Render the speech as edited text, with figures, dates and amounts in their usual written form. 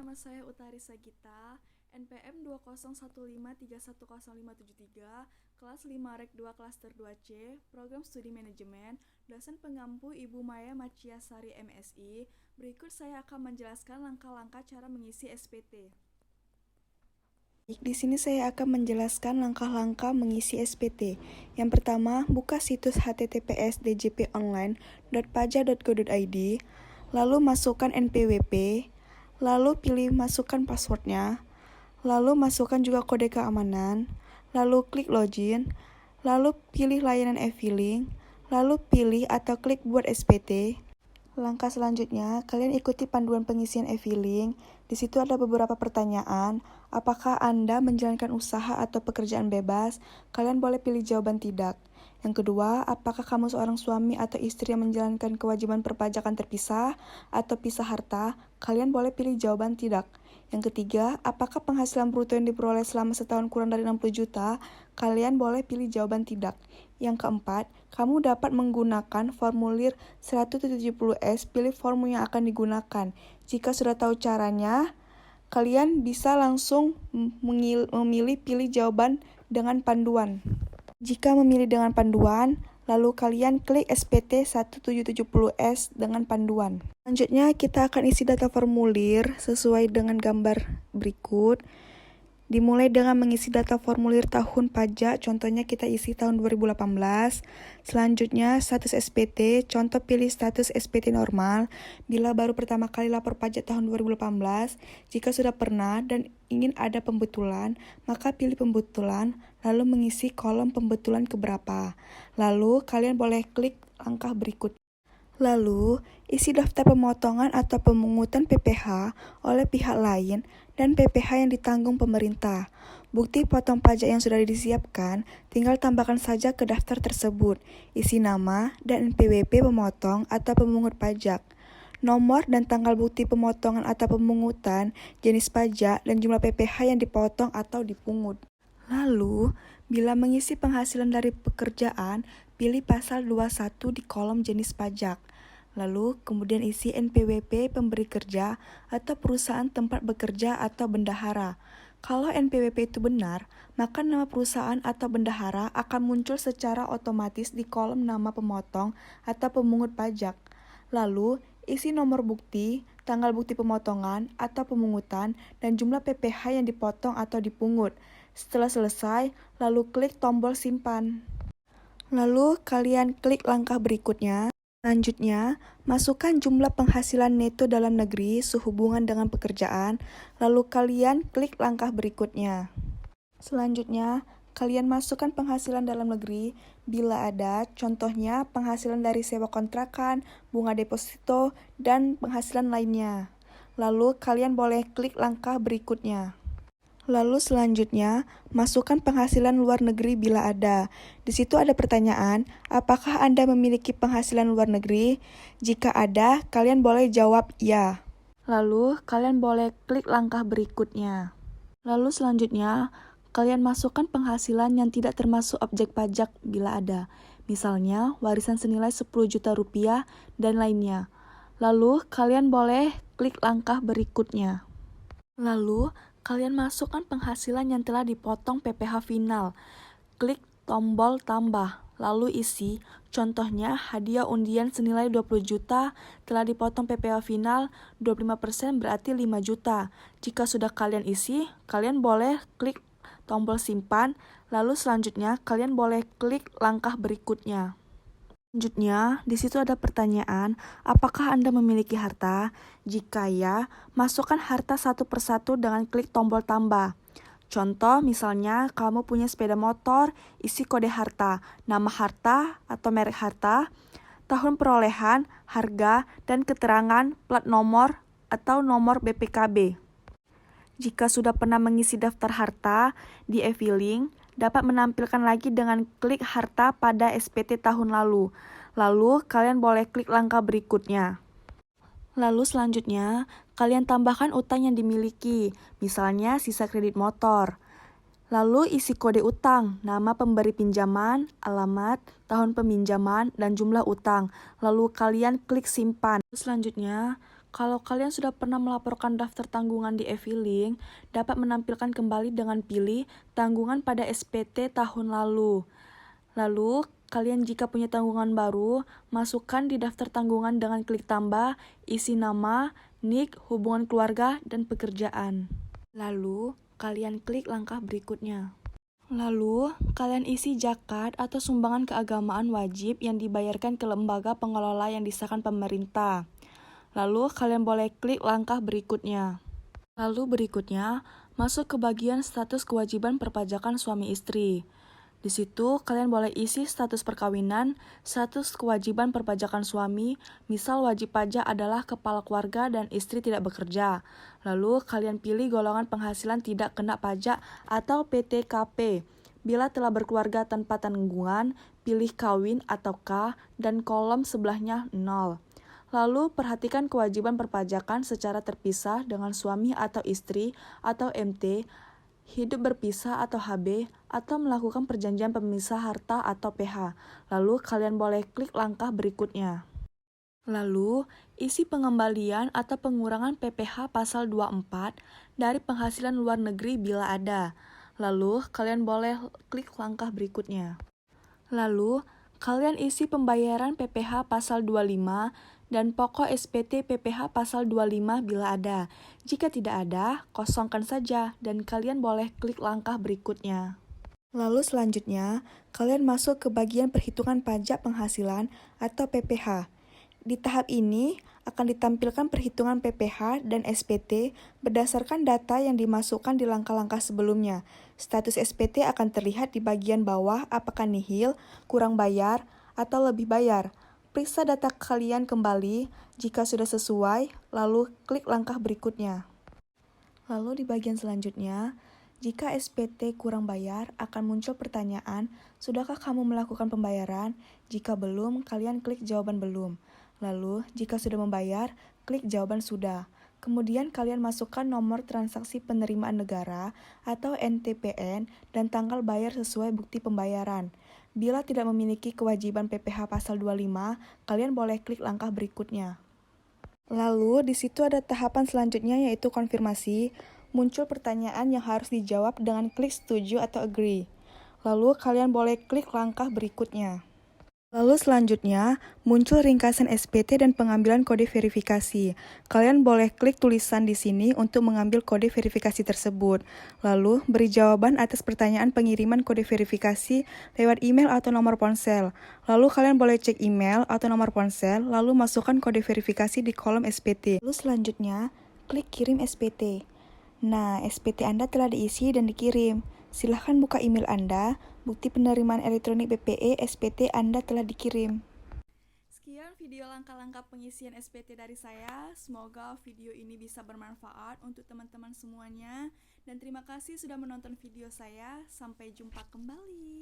Nama saya Utari Sagita, NPM 20153100573, kelas 5 Rek 2 Klaster 2C, Program Studi Manajemen, dosen pengampu Ibu Maya Maciasari MSI. Berikut saya akan menjelaskan langkah-langkah cara mengisi SPT. Di sini saya akan menjelaskan langkah-langkah mengisi SPT. Yang pertama, buka situs https://djponline.paja.go.id, lalu masukkan NPWP, lalu pilih masukkan passwordnya, lalu masukkan juga kode keamanan, lalu klik login, lalu pilih layanan e-filing, lalu pilih atau klik buat SPT. Langkah selanjutnya, kalian ikuti panduan pengisian e-filing. Di situ ada beberapa pertanyaan. Apakah Anda menjalankan usaha atau pekerjaan bebas? Kalian boleh pilih jawaban tidak. Yang kedua, apakah kamu seorang suami atau istri yang menjalankan kewajiban perpajakan terpisah atau pisah harta? Kalian boleh pilih jawaban tidak. Yang ketiga, apakah penghasilan bruto yang diperoleh selama setahun kurang dari 60 juta? Kalian boleh pilih jawaban tidak. Yang keempat, kamu dapat menggunakan formulir 170S, pilih formu yang akan digunakan. Jika sudah tahu caranya, kalian bisa langsung memilih pilih jawaban dengan panduan. Jika memilih dengan panduan, lalu kalian klik SPT 1770S dengan panduan. Selanjutnya, kita akan isi data formulir sesuai dengan gambar berikut. Dimulai dengan mengisi data formulir tahun pajak, contohnya kita isi tahun 2018. Selanjutnya, status SPT, contoh pilih status SPT normal. Bila baru pertama kali lapor pajak tahun 2018, jika sudah pernah dan ingin ada pembetulan, maka pilih pembetulan, lalu mengisi kolom pembetulan keberapa. Lalu, kalian boleh klik langkah berikut. Lalu, isi daftar pemotongan atau pemungutan PPh oleh pihak lain dan PPh yang ditanggung pemerintah. Bukti potong pajak yang sudah disiapkan, tinggal tambahkan saja ke daftar tersebut. Isi nama dan NPWP pemotong atau pemungut pajak, nomor dan tanggal bukti pemotongan atau pemungutan, jenis pajak, dan jumlah PPh yang dipotong atau dipungut. Lalu, bila mengisi penghasilan dari pekerjaan, pilih pasal 21 di kolom jenis pajak. Lalu, kemudian isi NPWP pemberi kerja atau perusahaan tempat bekerja atau bendahara. Kalau NPWP itu benar, maka nama perusahaan atau bendahara akan muncul secara otomatis di kolom nama pemotong atau pemungut pajak. Lalu, isi nomor bukti, tanggal bukti pemotongan atau pemungutan, dan jumlah PPh yang dipotong atau dipungut. Setelah selesai, lalu klik tombol simpan. Lalu, kalian klik langkah berikutnya. Selanjutnya, masukkan jumlah penghasilan neto dalam negeri sehubungan dengan pekerjaan, lalu kalian klik langkah berikutnya. Selanjutnya, kalian masukkan penghasilan dalam negeri bila ada, contohnya penghasilan dari sewa kontrakan, bunga deposito, dan penghasilan lainnya. Lalu, kalian boleh klik langkah berikutnya. Lalu selanjutnya, masukkan penghasilan luar negeri bila ada. Di situ ada pertanyaan, apakah Anda memiliki penghasilan luar negeri? Jika ada, kalian boleh jawab ya. Lalu, kalian boleh klik langkah berikutnya. Lalu selanjutnya, kalian masukkan penghasilan yang tidak termasuk objek pajak bila ada. Misalnya, warisan senilai 10 juta rupiah dan lainnya. Lalu, kalian boleh klik langkah berikutnya. Lalu, kalian masukkan penghasilan yang telah dipotong PPh final. Klik tombol tambah, lalu isi. Contohnya, hadiah undian senilai 20 juta telah dipotong PPh final 25% berarti 5 juta. Jika sudah kalian isi, kalian boleh klik tombol simpan. Lalu selanjutnya, kalian boleh klik langkah berikutnya. Selanjutnya, di situ ada pertanyaan, apakah Anda memiliki harta? Jika ya, masukkan harta satu persatu dengan klik tombol tambah. Contoh, misalnya kamu punya sepeda motor, isi kode harta, nama harta atau merek harta, tahun perolehan, harga, dan keterangan plat nomor atau nomor BPKB. Jika sudah pernah mengisi daftar harta di e-filing, dapat menampilkan lagi dengan klik harta pada SPT tahun lalu. Lalu, kalian boleh klik langkah berikutnya. Lalu selanjutnya, kalian tambahkan utang yang dimiliki, misalnya sisa kredit motor. Lalu isi kode utang, nama pemberi pinjaman, alamat, tahun peminjaman, dan jumlah utang. Lalu kalian klik simpan. Selanjutnya, Kalau kalian sudah pernah melaporkan daftar tanggungan di e-filing, dapat menampilkan kembali dengan pilih tanggungan pada SPT tahun lalu. Lalu, kalian jika punya tanggungan baru, masukkan di daftar tanggungan dengan klik tambah, isi nama, nik, hubungan keluarga, dan pekerjaan. Lalu, kalian klik langkah berikutnya. Lalu, kalian isi zakat atau sumbangan keagamaan wajib yang dibayarkan ke lembaga pengelola yang disahkan pemerintah. Lalu, kalian boleh klik langkah berikutnya. Lalu berikutnya, masuk ke bagian status kewajiban perpajakan suami istri. Di situ, kalian boleh isi status perkawinan, status kewajiban perpajakan suami, misal wajib pajak adalah kepala keluarga dan istri tidak bekerja. Lalu, kalian pilih golongan penghasilan tidak kena pajak atau PTKP. Bila telah berkeluarga tanpa tanggungan, pilih kawin atau K dan kolom sebelahnya 0. Lalu, perhatikan kewajiban perpajakan secara terpisah dengan suami atau istri atau MT, hidup berpisah atau HB, atau melakukan perjanjian pemisah harta atau PH. Lalu, kalian boleh klik langkah berikutnya. Lalu, isi pengembalian atau pengurangan PPh pasal 24 dari penghasilan luar negeri bila ada. Lalu, kalian boleh klik langkah berikutnya. Lalu, kalian isi pembayaran PPh pasal 25 dan pokok SPT PPh pasal 25 bila ada. Jika tidak ada, kosongkan saja dan kalian boleh klik langkah berikutnya. Lalu selanjutnya, kalian masuk ke bagian perhitungan pajak penghasilan atau PPh. Di tahap ini, akan ditampilkan perhitungan PPh dan SPT berdasarkan data yang dimasukkan di langkah-langkah sebelumnya. Status SPT akan terlihat di bagian bawah apakah nihil, kurang bayar, atau lebih bayar. Periksa data kalian kembali, jika sudah sesuai, lalu klik langkah berikutnya. Lalu di bagian selanjutnya, jika SPT kurang bayar, akan muncul pertanyaan, sudahkah kamu melakukan pembayaran? Jika belum, kalian klik jawaban belum. Lalu, jika sudah membayar, klik jawaban sudah. Kemudian kalian masukkan nomor transaksi penerimaan negara atau NTPN dan tanggal bayar sesuai bukti pembayaran. Bila tidak memiliki kewajiban PPh pasal 25, kalian boleh klik langkah berikutnya. Lalu, di situ ada tahapan selanjutnya yaitu konfirmasi. Muncul pertanyaan yang harus dijawab dengan klik setuju atau agree. Lalu, kalian boleh klik langkah berikutnya. Lalu selanjutnya, muncul ringkasan SPT dan pengambilan kode verifikasi. Kalian boleh klik tulisan di sini untuk mengambil kode verifikasi tersebut. Lalu, beri jawaban atas pertanyaan pengiriman kode verifikasi lewat email atau nomor ponsel. Lalu, kalian boleh cek email atau nomor ponsel, lalu masukkan kode verifikasi di kolom SPT. Lalu selanjutnya, klik kirim SPT. Nah, SPT Anda telah diisi dan dikirim. Silahkan buka email Anda, bukti penerimaan elektronik BPE SPT Anda telah dikirim. Sekian video langkah-langkah pengisian SPT dari saya. Semoga video ini bisa bermanfaat untuk teman-teman semuanya. Dan terima kasih sudah menonton video saya. Sampai jumpa kembali.